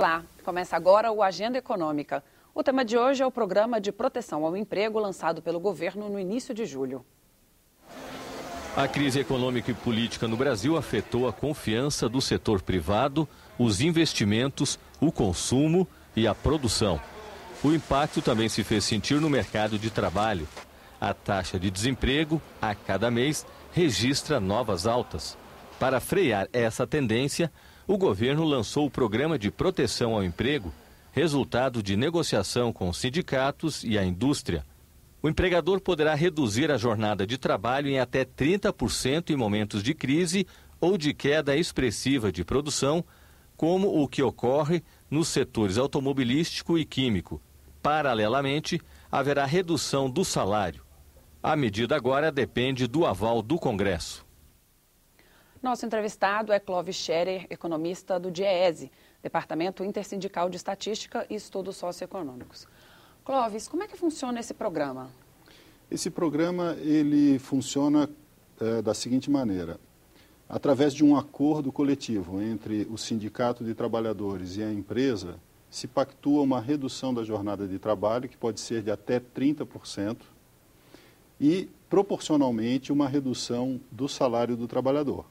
Olá, começa agora o Agenda Econômica. O tema de hoje é o Programa de Proteção ao Emprego lançado pelo governo no início de julho. A crise econômica e política no Brasil afetou a confiança do setor privado, os investimentos, o consumo e a produção. O impacto também se fez sentir no mercado de trabalho. A taxa de desemprego, a cada mês, registra novas altas. Para frear essa tendência, o governo lançou o Programa de Proteção ao Emprego, resultado de negociação com os sindicatos e a indústria. O empregador poderá reduzir a jornada de trabalho em até 30% em momentos de crise ou de queda expressiva de produção, como o que ocorre nos setores automobilístico e químico. Paralelamente, haverá redução do salário. A medida agora depende do aval do Congresso. Nosso entrevistado é Clóvis Scherer, economista do DIEESE, Departamento Intersindical de Estatística e Estudos Socioeconômicos. Clóvis, como é que funciona esse programa? Esse programa ele funciona da seguinte maneira. Através de um acordo coletivo entre o Sindicato de Trabalhadores e a empresa, se pactua uma redução da jornada de trabalho, que pode ser de até 30%, e, proporcionalmente, uma redução do salário do trabalhador.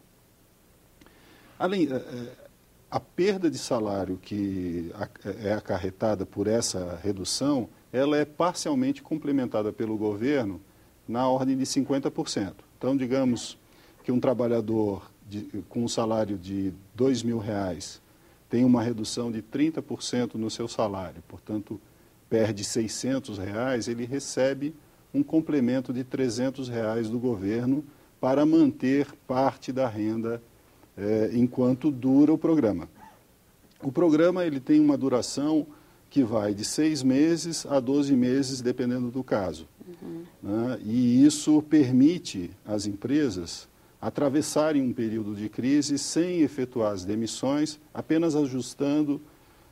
A perda de salário que é acarretada por essa redução, ela é parcialmente complementada pelo governo na ordem de 50%. Então, digamos que um trabalhador com um salário de R$2.000 tem uma redução de 30% no seu salário, portanto, perde R$600, ele recebe um complemento de R$300 do governo para manter parte da renda enquanto dura o programa. O programa ele tem uma duração que vai de 6 meses a 12 meses, dependendo do caso. Né? E isso permite às empresas atravessarem um período de crise sem efetuar as demissões, apenas ajustando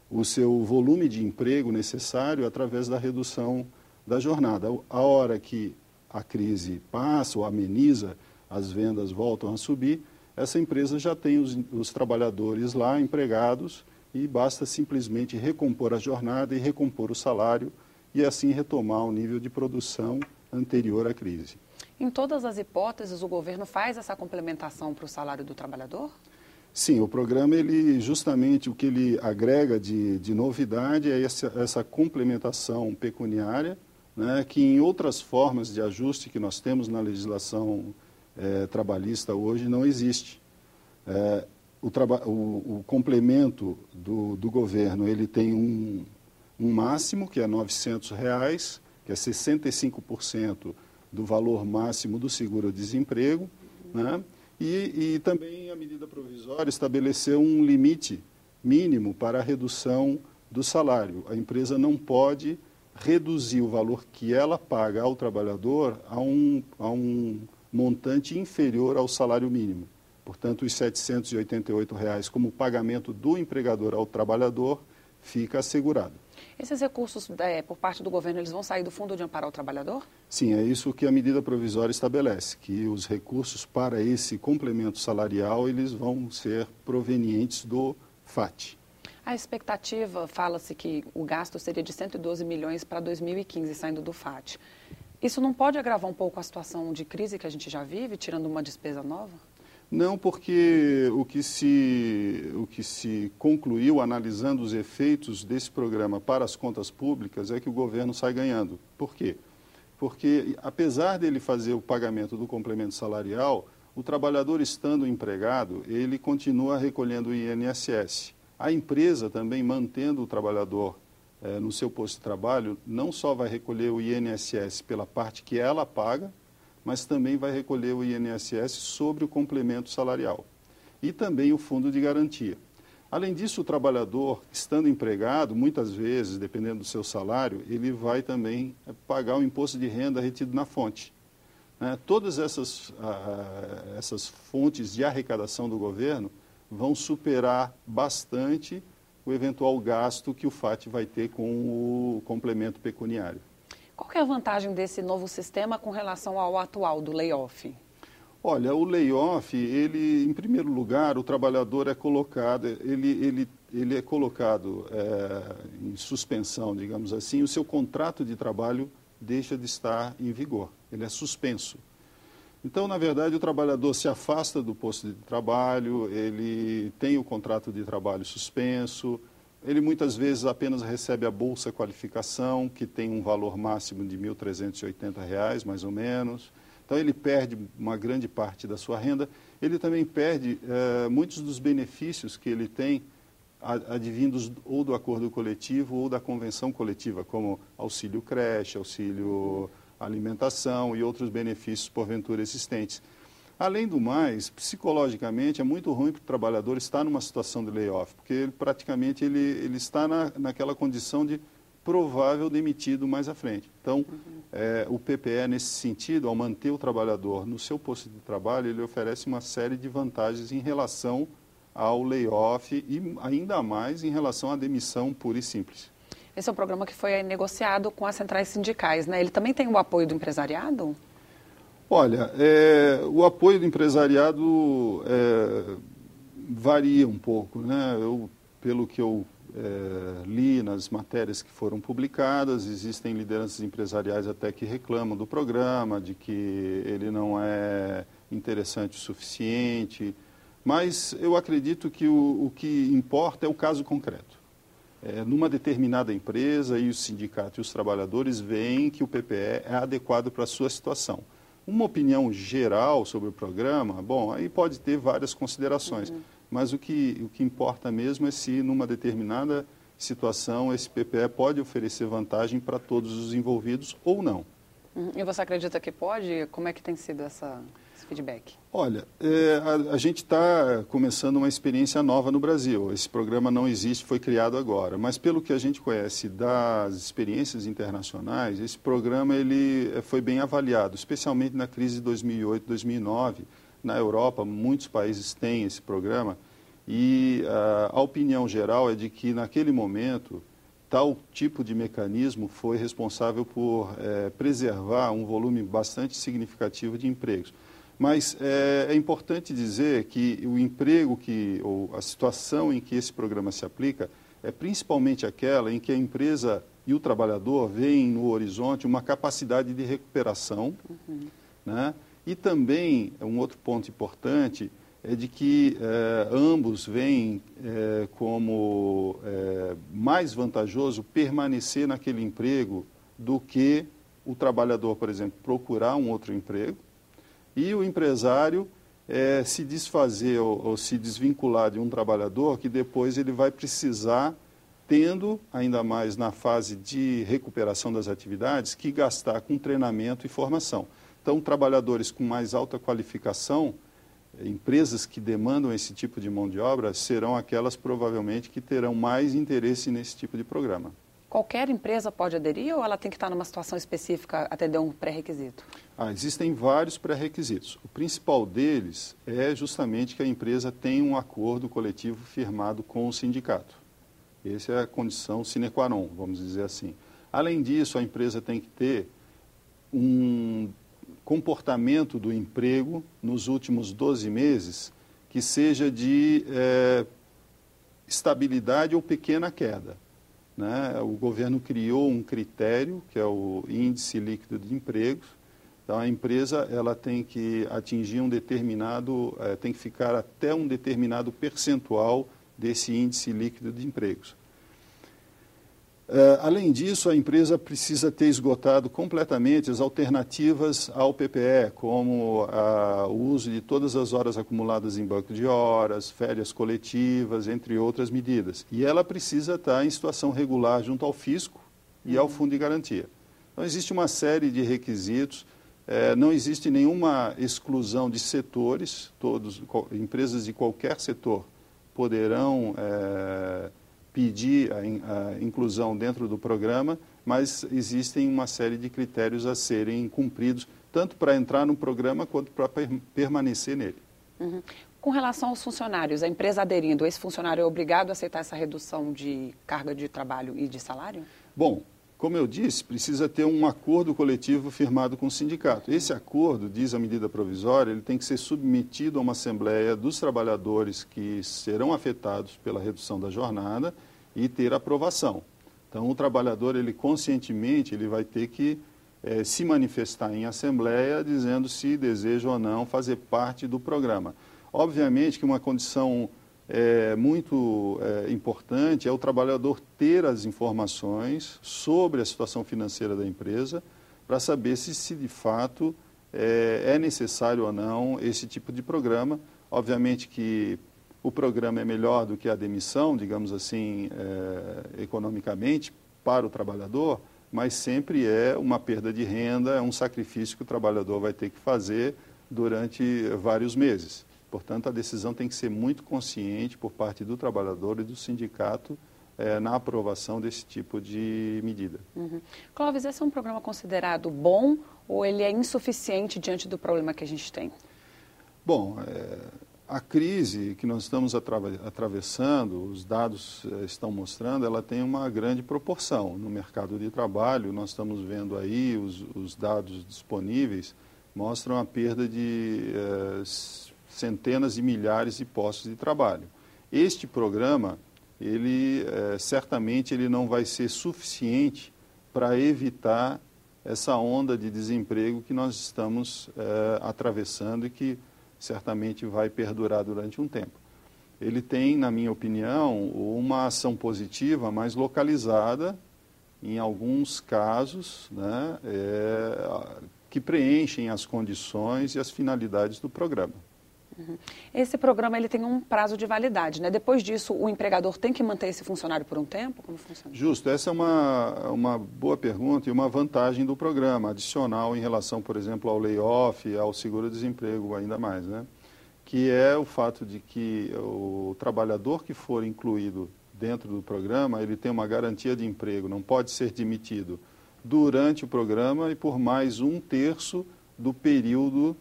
o seu volume de emprego necessário através da redução da jornada. A hora que a crise passa ou ameniza, as vendas voltam a subir, essa empresa já tem os trabalhadores lá empregados e basta simplesmente recompor a jornada e recompor o salário e assim retomar o nível de produção anterior à crise. Em todas as hipóteses, o governo faz essa complementação para o salário do trabalhador? Sim, o programa, justamente o que ele agrega de novidade é essa complementação pecuniária, né, que em outras formas de ajuste que nós temos na legislação trabalhista hoje não existe. O complemento do governo, ele tem um máximo, que é R$900, que é 65% do valor máximo do seguro-desemprego, né? E também a medida provisória estabeleceu um limite mínimo para a redução do salário. A empresa não pode reduzir o valor que ela paga ao trabalhador a um montante inferior ao salário mínimo. Portanto, os R$788 como pagamento do empregador ao trabalhador fica assegurado. Esses recursos, por parte do governo, eles vão sair do Fundo de Amparo ao Trabalhador? Sim, é isso que a medida provisória estabelece, que os recursos para esse complemento salarial, eles vão ser provenientes do FAT. A expectativa, fala-se que o gasto seria de 112 milhões para 2015, saindo do FAT. Isso não pode agravar um pouco a situação de crise que a gente já vive, tirando uma despesa nova? Não, porque o que se concluiu analisando os efeitos desse programa para as contas públicas é que o governo sai ganhando. Por quê? Porque, apesar dele fazer o pagamento do complemento salarial, o trabalhador estando empregado, ele continua recolhendo o INSS. A empresa também, mantendo o trabalhador no seu posto de trabalho, não só vai recolher o INSS pela parte que ela paga, mas também vai recolher o INSS sobre o complemento salarial e também o fundo de garantia. Além disso, o trabalhador, estando empregado, muitas vezes, dependendo do seu salário, ele vai também pagar o imposto de renda retido na fonte. Todas essas fontes de arrecadação do governo vão superar bastante o eventual gasto que o FAT vai ter com o complemento pecuniário. Qual que é a vantagem desse novo sistema com relação ao atual, do layoff? Olha, o layoff, ele, em primeiro lugar, o trabalhador é colocado, ele ele é colocado em suspensão, digamos assim, o seu contrato de trabalho deixa de estar em vigor, ele é suspenso. Então, na verdade, o trabalhador se afasta do posto de trabalho, ele tem o contrato de trabalho suspenso, ele muitas vezes apenas recebe a Bolsa Qualificação, que tem um valor máximo de R$ 1.380, mais ou menos. Então, ele perde uma grande parte da sua renda. Ele também perde muitos dos benefícios que ele tem advindos ou do acordo coletivo ou da convenção coletiva, como auxílio creche, auxílio alimentação e outros benefícios porventura existentes. Além do mais, psicologicamente é muito ruim para o trabalhador estar numa situação de layoff, porque ele, praticamente ele está naquela condição de provável demitido mais à frente. Então, o PPE, nesse sentido, ao manter o trabalhador no seu posto de trabalho, ele oferece uma série de vantagens em relação ao layoff e ainda mais em relação à demissão pura e simples. Esse é um programa que foi negociado com as centrais sindicais, né? Ele também tem o apoio do empresariado? Olha, o apoio do empresariado varia um pouco, né? Pelo que eu li nas matérias que foram publicadas, existem lideranças empresariais até que reclamam do programa, de que ele não é interessante o suficiente, mas eu acredito que o que importa é o caso concreto. Numa determinada empresa, e o sindicato e os trabalhadores veem que o PPE é adequado para a sua situação. Uma opinião geral sobre o programa, bom, aí pode ter várias considerações, mas o que importa mesmo é se numa determinada situação esse PPE pode oferecer vantagem para todos os envolvidos ou não. E você acredita que pode? Como é que tem sido esse feedback? Olha, a gente está começando uma experiência nova no Brasil. Esse programa não existe, foi criado agora. Mas pelo que a gente conhece das experiências internacionais, esse programa ele foi bem avaliado, especialmente na crise de 2008, 2009. Na Europa, muitos países têm esse programa e a opinião geral é de que, naquele momento, tal tipo de mecanismo foi responsável por preservar um volume bastante significativo de empregos. Mas é importante dizer que o emprego, ou a situação em que esse programa se aplica, é principalmente aquela em que a empresa e o trabalhador veem no horizonte uma capacidade de recuperação, né? E também, um outro ponto importante, é de que ambos veem como mais vantajoso permanecer naquele emprego do que o trabalhador, por exemplo, procurar um outro emprego, e o empresário se desfazer ou se desvincular de um trabalhador que depois ele vai precisar, tendo, ainda mais na fase de recuperação das atividades, que gastar com treinamento e formação. Então, trabalhadores com mais alta qualificação, empresas que demandam esse tipo de mão de obra, serão aquelas provavelmente que terão mais interesse nesse tipo de programa. Qualquer empresa pode aderir ou ela tem que estar numa situação específica, atender um pré-requisito? Existem vários pré-requisitos. O principal deles é justamente que a empresa tenha um acordo coletivo firmado com o sindicato. Essa é a condição sine qua non, vamos dizer assim. Além disso, a empresa tem que ter um comportamento do emprego nos últimos 12 meses que seja de estabilidade ou pequena queda, né? O governo criou um critério, que é o índice líquido de empregos. Então, a empresa ela tem que atingir tem que ficar até um determinado percentual desse índice líquido de empregos. Além disso, a empresa precisa ter esgotado completamente as alternativas ao PPE, como o uso de todas as horas acumuladas em banco de horas, férias coletivas, entre outras medidas. E ela precisa estar em situação regular junto ao fisco e ao fundo de garantia. Então, existe uma série de requisitos, não existe nenhuma exclusão de setores, empresas de qualquer setor poderão pedir a inclusão dentro do programa, mas existem uma série de critérios a serem cumpridos, tanto para entrar no programa quanto para permanecer nele. Com relação aos funcionários, a empresa aderindo, esse funcionário é obrigado a aceitar essa redução de carga de trabalho e de salário? Bom, Como eu disse, precisa ter um acordo coletivo firmado com o sindicato. Esse acordo, diz a medida provisória, ele tem que ser submetido a uma assembleia dos trabalhadores que serão afetados pela redução da jornada e ter aprovação. Então, o trabalhador, ele conscientemente, ele vai ter que se manifestar em assembleia dizendo se deseja ou não fazer parte do programa. Obviamente que uma condição muito importante é o trabalhador ter as informações sobre a situação financeira da empresa para saber se de fato é necessário ou não esse tipo de programa. Obviamente que o programa é melhor do que a demissão, digamos assim, economicamente para o trabalhador, mas sempre é uma perda de renda, é um sacrifício que o trabalhador vai ter que fazer durante vários meses. Portanto, a decisão tem que ser muito consciente por parte do trabalhador e do sindicato na aprovação desse tipo de medida. Uhum. Clóvis, esse é um programa considerado bom ou ele é insuficiente diante do problema que a gente tem? Bom, a crise que nós estamos atravessando, os dados estão mostrando, ela tem uma grande proporção. No mercado de trabalho, nós estamos vendo aí, os dados disponíveis mostram a perda de centenas de milhares de postos de trabalho. Este programa, ele certamente ele não vai ser suficiente para evitar essa onda de desemprego que nós estamos atravessando e que certamente vai perdurar durante um tempo. Ele tem, na minha opinião, uma ação positiva mais localizada em alguns casos, né, que preenchem as condições e as finalidades do programa. Esse programa ele tem um prazo de validade, né? Depois disso, o empregador tem que manter esse funcionário por um tempo? Como funciona? Justo, essa é uma boa pergunta e uma vantagem do programa, adicional em relação, por exemplo, ao layoff, ao seguro-desemprego ainda mais, né? Que é o fato de que o trabalhador que for incluído dentro do programa, ele tem uma garantia de emprego, não pode ser demitido durante o programa e por mais 1/3 do período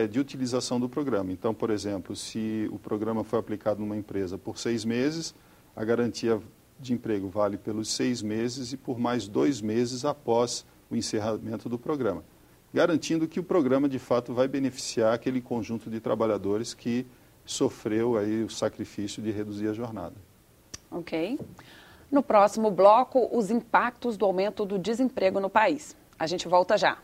de utilização do programa. Então, por exemplo, se o programa foi aplicado numa empresa por 6 meses, a garantia de emprego vale pelos 6 meses e por mais 2 meses após o encerramento do programa, garantindo que o programa, de fato, vai beneficiar aquele conjunto de trabalhadores que sofreu aí o sacrifício de reduzir a jornada. Ok. No próximo bloco, os impactos do aumento do desemprego no país. A gente volta já.